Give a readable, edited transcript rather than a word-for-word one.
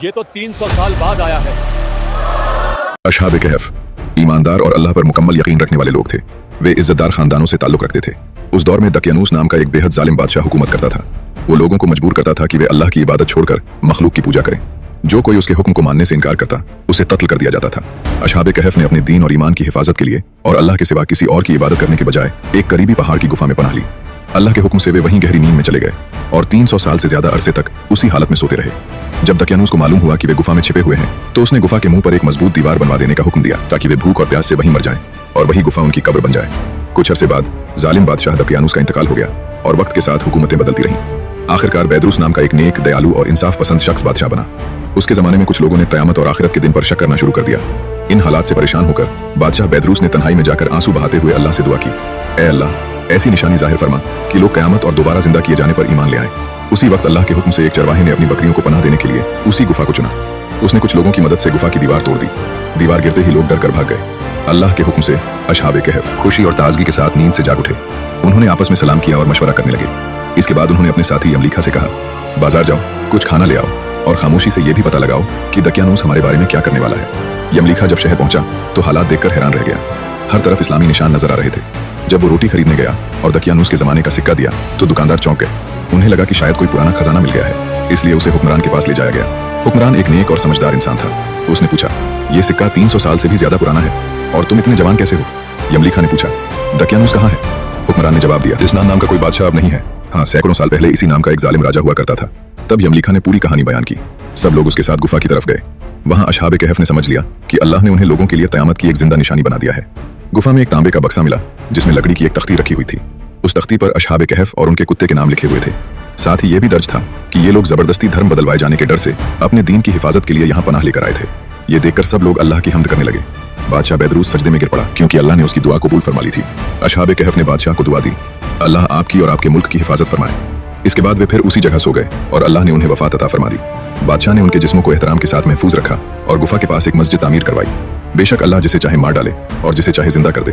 ये तो 300 साल बाद आया है। अशहाब कहफ ईमानदार और अल्लाह पर मुकम्मल यकीन रखने वाले लोग थे। वे इज्जतदार खानदानों से ताल्लुक रखते थे। उस दौर में दकियानूस नाम का एक बेहद जालिम बादशाह हुकूमत करता था। वो लोगों को मजबूर करता था कि वे अल्लाह की इबादत छोड़कर मखलूक की पूजा करें। जो कोई उसके हुक्म को मानने से इनकार करता उसे कत्ल कर दिया जाता था। अशहाब कहफ ने अपने दीन और ईमान की हिफाजत के लिए और अल्लाह के सिवा किसी और की इबादत करने के बजाय एक करीबी पहाड़ की गुफा में पनाह ली। अल्लाह के हुक्म से वे वहीं गहरी नींद में चले गए और 300 साल से ज्यादा अरसे तक उसी हालत में सोते रहे। जब दकियानूस को मालूम हुआ कि वे गुफा में छिपे हुए हैं तो उसने गुफा के मुंह पर एक मजबूत दीवार बनवा देने का हुक्म दिया ताकि वे भूख और प्यास से वहीं मर जाएं और वही गुफा उनकी कब्र बन जाए। कुछ अरसे बाद जालिम बादशाह दकियानूस का इंतकाल हो गया और वक्त के साथ हुकूमतें बदलती रहीं। आखिरकार बैदरूस नाम का एक नेक, दयालु और इंसाफ पसंद शख्स बादशाह बना। उसके जमाने में कुछ लोगों ने क़यामत और आखिरत के दिन पर शक करना शुरू कर दिया। इन हालात से परेशान होकर बादशाह बैदरूस ने तन्हाई में जाकर आंसू बहाते हुए अल्लाह से दुआ की, ऐ अल्लाह, ऐसी निशानी जाहिर फरमा कि लोग क़यामत और दोबारा जिंदा किए जाने पर ईमान ले आए। उसी वक्त अल्लाह के हुक्म से एक चरवाहे ने अपनी बकरियों को पनाह देने के लिए उसी गुफा को चुना। उसने कुछ लोगों की मदद से गुफा की दीवार तोड़ दी। दीवार गिरते ही लोग डर कर भाग गए। अल्लाह के हुक्म से अशहाब कहफ खुशी और ताजगी के साथ नींद से जाग उठे। उन्होंने आपस में सलाम किया और मशवरा करने लगे। इसके बाद उन्होंने अपने साथी यमलीखा से कहा, बाजार जाओ, कुछ खाना ले आओ और खामोशी से यह भी पता लगाओ कि दकियानूस हमारे बारे में क्या करने वाला है। यमलीखा जब शहर पहुंचा तो हालात देखकर हैरान रह गया। हर तरफ इस्लामी निशान नजर आ रहे थे। जब वो रोटी खरीदने गया और दकियानूस के जमाने का सिक्का दिया तो दुकानदार चौंक गए। उन्हें लगा कि शायद कोई पुराना खजाना मिल गया है, इसलिए उसे हुक्मरान के पास ले जाया गया। हुक्मरान एक नेक और समझदार इंसान था। उसने पूछा, ये सिक्का 300 साल से भी ज्यादा पुराना है और तुम इतने जवान कैसे हो? यमलीखा ने पूछा, दकियानूस कहाँ है? हुक्मरान ने जवाब दिया, इस्नान नाम का कोई बादशाह अब नहीं है। हाँ, सैकड़ों साल पहले इसी नाम का एक जालिम राजा हुआ करता था। तब यमलीखा ने पूरी कहानी बयान की। सब लोग उसके साथ गुफा की तरफ गए। वहां अशहाब कहफ ने समझ लिया कि अल्लाह ने उन्हें लोगों के लिए क़यामत की एक जिंदा निशानी बना दिया है। गुफा में एक तांबे का बक्सा मिला जिसमें लकड़ी की एक तख्ती रखी हुई थी। उस तख्ती पर अशहाब कहफ और उनके कुत्ते के नाम लिखे हुए थे। साथ ही यह भी दर्ज था कि ये लोग जबरदस्ती धर्म बदलवाए जाने के डर से अपने दीन की हिफाजत के लिए यहाँ पनाह लेकर आए थे। ये देखकर सब लोग अल्लाह की हम्द करने लगे। बादशाह बैदरूस सजदे में गिर पड़ा क्योंकि अल्लाह ने उसकी दुआ कबूल फरमा ली थी। अशहाब कहफ ने बादशाह को दुआ दी, अल्लाह आपकी और आपके मुल्क की हिफाजत फरमाए। इसके बाद वे फिर उसी जगह सो गए और अल्लाह ने उन्हें वफात अता फरमा दी। बादशाह ने उनके जिस्मों को एहतराम के साथ महफूज रखा और गुफा के पास एक मस्जिद तामीर करवाई। बेशक अल्लाह जिसे चाहे मार डाले और जिसे चाहे जिंदा कर दे।